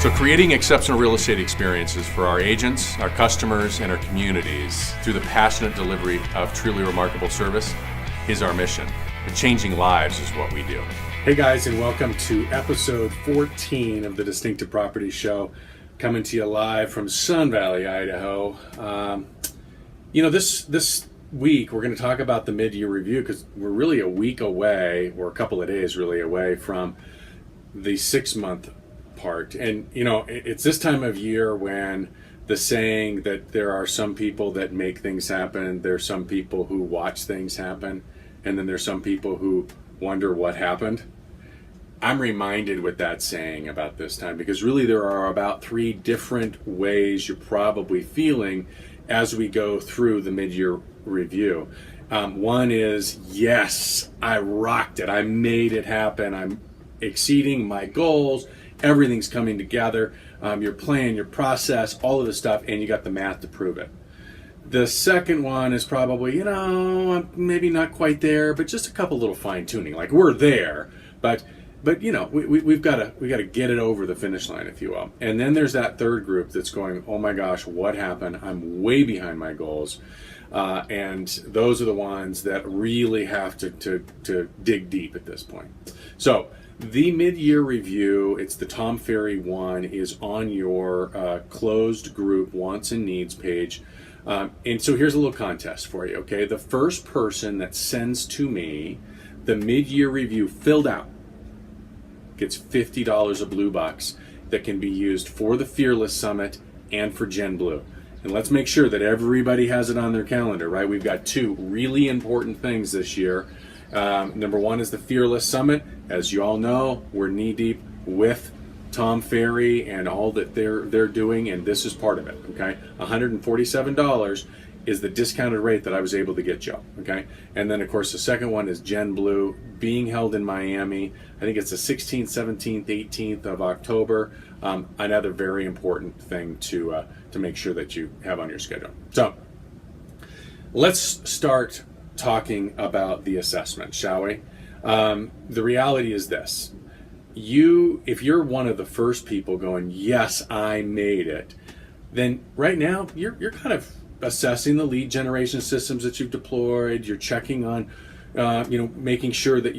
So creating exceptional real estate experiences for our agents, our customers, and our communities through the passionate delivery of truly remarkable service is our mission. And changing lives is what we do. Hey guys, and welcome to episode 14 of the Distinctive Property Show, coming to you live from Sun Valley, Idaho. This week we're going to talk about the mid-year review because we're really a week away, or a couple of days really away from the 6-month part. And it's this time of year when the saying that there are some people that make things happen, there's some people who watch things happen, and then there's some people who wonder what happened. I'm reminded with that saying about this time because really there are about 3 different ways you're probably feeling as we go through the mid-year review. One is, yes, I rocked it. I made it happen. I'm exceeding my goals. Everything's coming together. Your plan, your process, all of the stuff, and you got the math to prove it. The second one is probably, I'm maybe not quite there, but just a couple little fine tuning. Like we're there, but we've got to get it over the finish line, if you will. And then there's that third group that's going, oh my gosh, what happened? I'm way behind my goals. And those are the ones that really have to dig deep at this point. So the mid-year review, it's the Tom Ferry one, is on your closed group wants and needs page. And so here's a little contest for you, okay? The first person that sends to me the mid-year review filled out gets $50 of blue bucks that can be used for the Fearless Summit and for Gen Blue. And let's make sure that everybody has it on their calendar, right? We've got 2 really important things this year. Number 1 is the Fearless Summit. As you all know, we're knee-deep with Tom Ferry and all that they're doing, and this is part of it, okay? $147 is the discounted rate that I was able to get Joe, okay? And then, of course, the second one is Gen Blue, being held in Miami. I think it's the 16th, 17th, 18th of October. Another very important thing to make sure that you have on your schedule. So let's start talking about the assessment, shall we? The reality is this. If you're one of the first people going, yes, I made it, then right now you're kind of assessing the lead generation systems that you've deployed. You're checking on, making sure that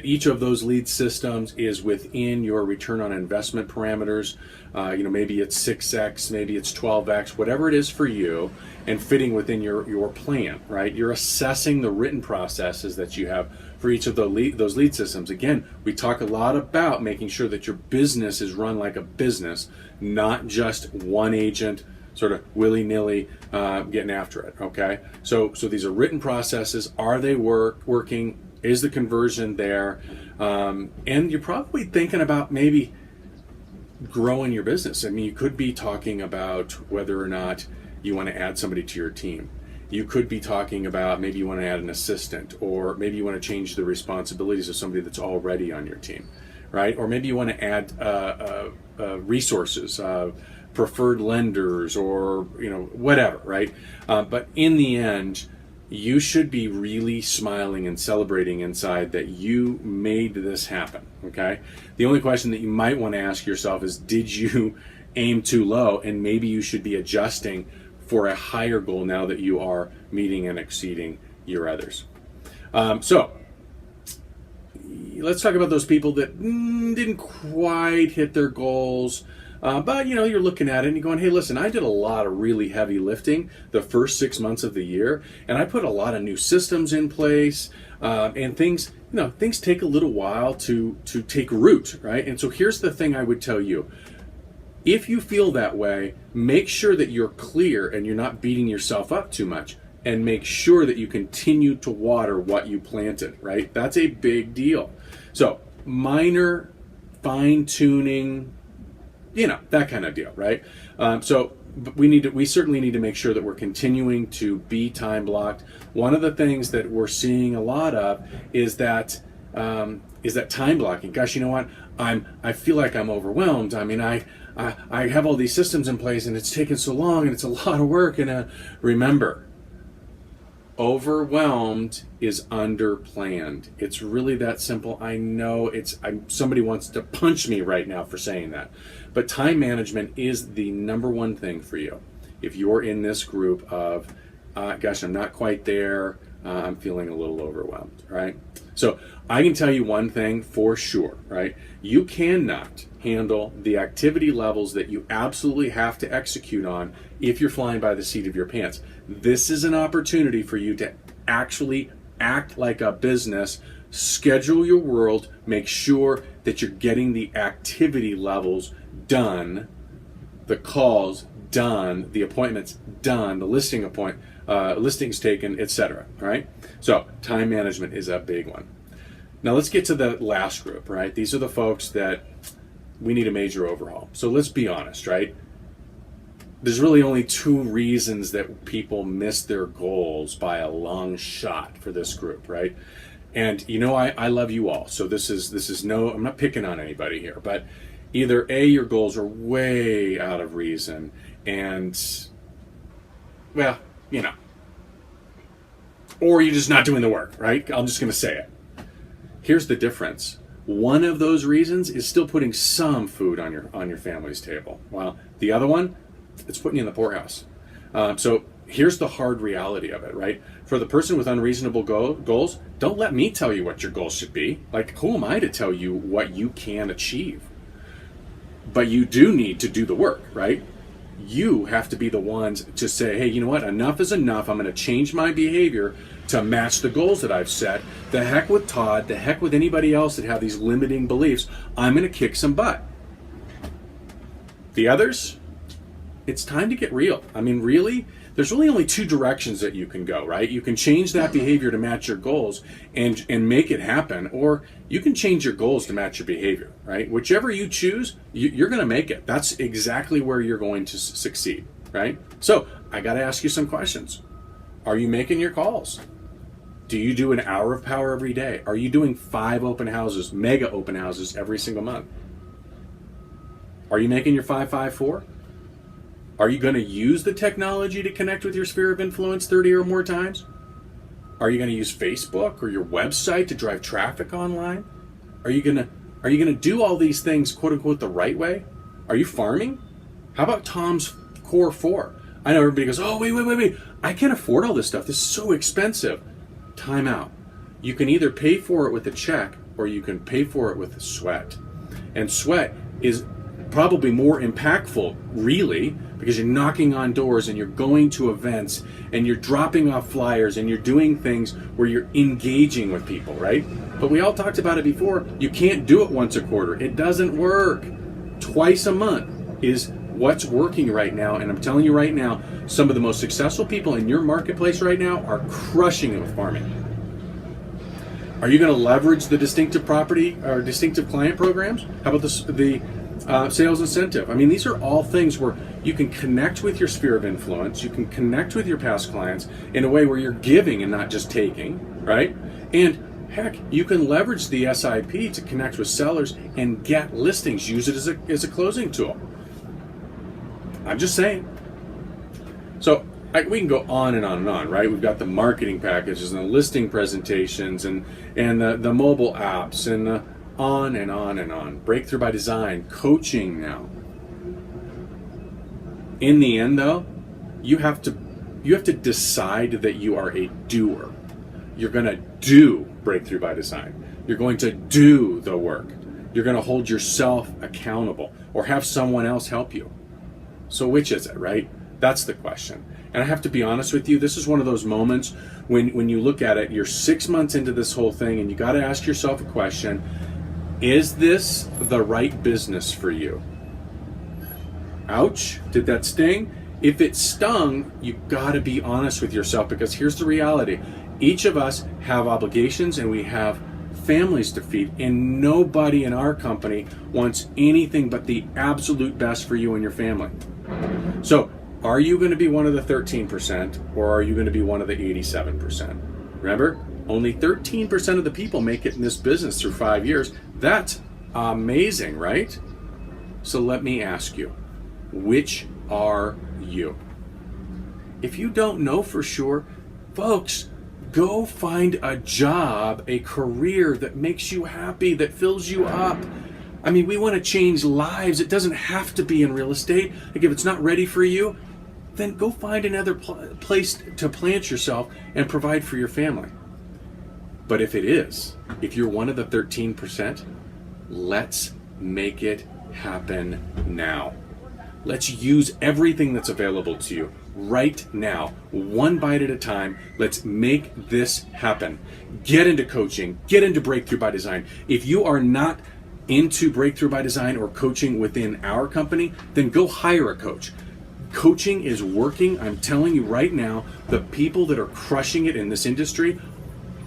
each of those lead systems is within your return on investment parameters. Maybe it's 6x, maybe it's 12x, whatever it is for you, and fitting within your plan, right? You're assessing the written processes that you have for each of those lead systems. Again, we talk a lot about making sure that your business is run like a business, not just one agent sort of willy-nilly getting after it, okay? So these are written processes. Are they working? Is the conversion there? And you're probably thinking about maybe growing your business. I mean, you could be talking about whether or not you want to add somebody to your team. You could be talking about maybe you want to add an assistant, or maybe you want to change the responsibilities of somebody that's already on your team, right? Or maybe you want to add resources, preferred lenders, or whatever, right? But in the end, you should be really smiling and celebrating inside that you made this happen, okay? The only question that you might want to ask yourself is, did you aim too low? And maybe you should be adjusting for a higher goal now that you are meeting and exceeding your others. So let's talk about those people that didn't quite hit their goals. But you're looking at it and you're going, hey, listen, I did a lot of really heavy lifting the first 6 months of the year, and I put a lot of new systems in place, and things take a little while to take root, right? And so here's the thing I would tell you. If you feel that way, make sure that you're clear and you're not beating yourself up too much, and make sure that you continue to water what you planted, right? That's a big deal. So minor fine-tuning, that kind of deal, right? So we certainly need to make sure that we're continuing to be time blocked. One of the things that we're seeing a lot of is that time blocking. Gosh, you know what? I feel like I'm overwhelmed. I mean, I have all these systems in place and it's taken so long and it's a lot of work. And remember, Overwhelmed is underplanned. It's really that simple. I know somebody wants to punch me right now for saying that. But time management is the number one thing for you. If you're in this group of, gosh, I'm not quite there, I'm feeling a little overwhelmed, right? So I can tell you one thing for sure, right? You cannot handle the activity levels that you absolutely have to execute on if you're flying by the seat of your pants. This is an opportunity for you to actually act like a business, schedule your world, make sure that you're getting the activity levels done, the calls done, the appointments done, the listings taken, etc. Right? So time management is a big one. Now let's get to the last group, right? These are the folks that we need a major overhaul. So let's be honest, right? There's really only two reasons that people miss their goals by a long shot for this group, right? And you know, I love you all. So this is no, I'm not picking on anybody here, but either A, your goals are way out of reason, and well, you know, or you're just not doing the work, right? I'm just going to say it. Here's the difference. One of those reasons is still putting some food on your family's table, while the other one, it's putting you in the poorhouse. So here's the hard reality of it, right? For the person with unreasonable goals, don't let me tell you what your goals should be. Like, who am I to tell you what you can achieve? But you do need to do the work, right? You have to be the ones to say, hey, you know what? Enough is enough. I'm going to change my behavior to match the goals that I've set. The heck with Todd, the heck with anybody else that have these limiting beliefs. I'm going to kick some butt. The others, it's time to get real. I mean, really, there's really only two directions that you can go, right? You can change that behavior to match your goals and make it happen, or you can change your goals to match your behavior, right? Whichever you choose, you're going to make it. That's exactly where you're going to succeed, right? So I got to ask you some questions. Are you making your calls? Do you do an hour of power every day? Are you doing 5 open houses, mega open houses every single month? Are you making your 5-5-4? Are you going to use the technology to connect with your sphere of influence 30 or more times? Are you going to use Facebook or your website to drive traffic online? Are you going to do all these things, quote unquote, the right way? Are you farming? How about Tom's Core 4? I know everybody goes, oh, wait. I can't afford all this stuff. This is so expensive. Time out. You can either pay for it with a check or you can pay for it with sweat. And sweat is probably more impactful, really, because you're knocking on doors and you're going to events and you're dropping off flyers and you're doing things where you're engaging with people, right? But we all talked about it before. You can't do it once a quarter. It doesn't work. Twice a month is what's working right now. And I'm telling you right now, some of the most successful people in your marketplace right now are crushing it with farming. Are you going to leverage the distinctive property or distinctive client programs? How about the sales incentive? I mean, these are all things where you can connect with your sphere of influence. You can connect with your past clients in a way where you're giving and not just taking, right? And heck, you can leverage the SIP to connect with sellers and get listings. Use it as a closing tool. I'm just saying. So we can go on and on and on, right? We've got the marketing packages and the listing presentations and the mobile apps and the on and on and on. Breakthrough by design, coaching now. In the end, though, you have to decide that you are a doer. You're going to do breakthrough by design. You're going to do the work. You're going to hold yourself accountable or have someone else help you. So which is it, right? That's the question. And I have to be honest with you, this is one of those moments when you look at it, you're 6 months into this whole thing and you got to ask yourself a question. Is this the right business for you? Ouch, did that sting? If it stung, you got to be honest with yourself, because here's the reality. Each of us have obligations and we have families to feed, and nobody in our company wants anything but the absolute best for you and your family. So, are you going to be one of the 13% or are you going to be one of the 87%? Remember, only 13% of the people make it in this business through 5 years. That's amazing, right? So let me ask you, which are you? If you don't know for sure, Folks, go find a job, a career that makes you happy, that fills you up. I mean, we want to change lives. It doesn't have to be in real estate. Like, if it's not ready for you, then go find another place to plant yourself and provide for your family. But if it is, if you're one of the 13%, let's make it happen now. Let's use everything that's available to you right now, one bite at a time. Let's make this happen. Get into coaching, get into Breakthrough by Design. If you are not into Breakthrough by Design or coaching within our company, then go hire a coach. Coaching is working. I'm telling you right now, the people that are crushing it in this industry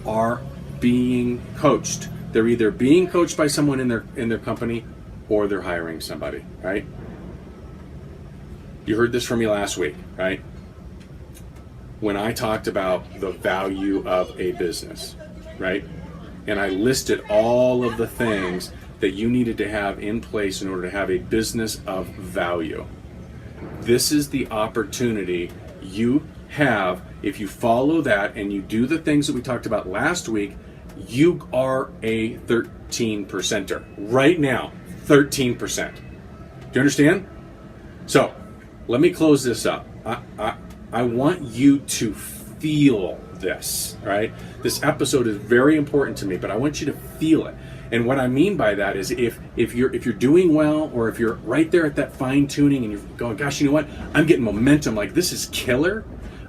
are being coached. They're either being coached by someone in their company, or they're hiring somebody, right? You heard this from me last week, right? When I talked about the value of a business, right? And I listed all of the things that you needed to have in place in order to have a business of value. This is the opportunity you have. If you follow that and you do the things that we talked about last week, you are a 13%er. Right now, 13%. Do you understand? So, let me close this up. I want you to feel this, right? This episode is very important to me, but I want you to feel it. And what I mean by that is if you're doing well, or if you're right there at that fine tuning and you're going, gosh, you know what? I'm getting momentum, like this is killer.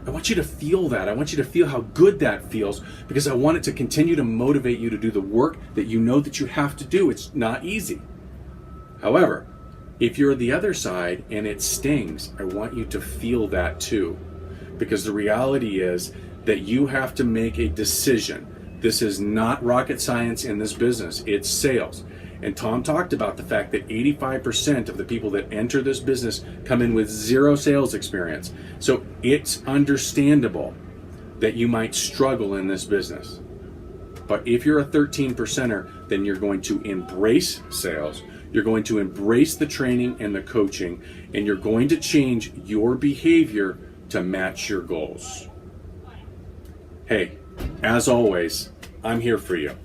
I want you to feel that. I want you to feel how good that feels, because I want it to continue to motivate you to do the work that you know that you have to do. It's not easy. However, if you're the other side and it stings, I want you to feel that too. Because the reality is that you have to make a decision. This is not rocket science in this business. It's sales. And Tom talked about the fact that 85% of the people that enter this business come in with zero sales experience. So it's understandable that you might struggle in this business. But if you're a 13%er, then you're going to embrace sales. You're going to embrace the training and the coaching, and you're going to change your behavior to match your goals. Hey, as always, I'm here for you.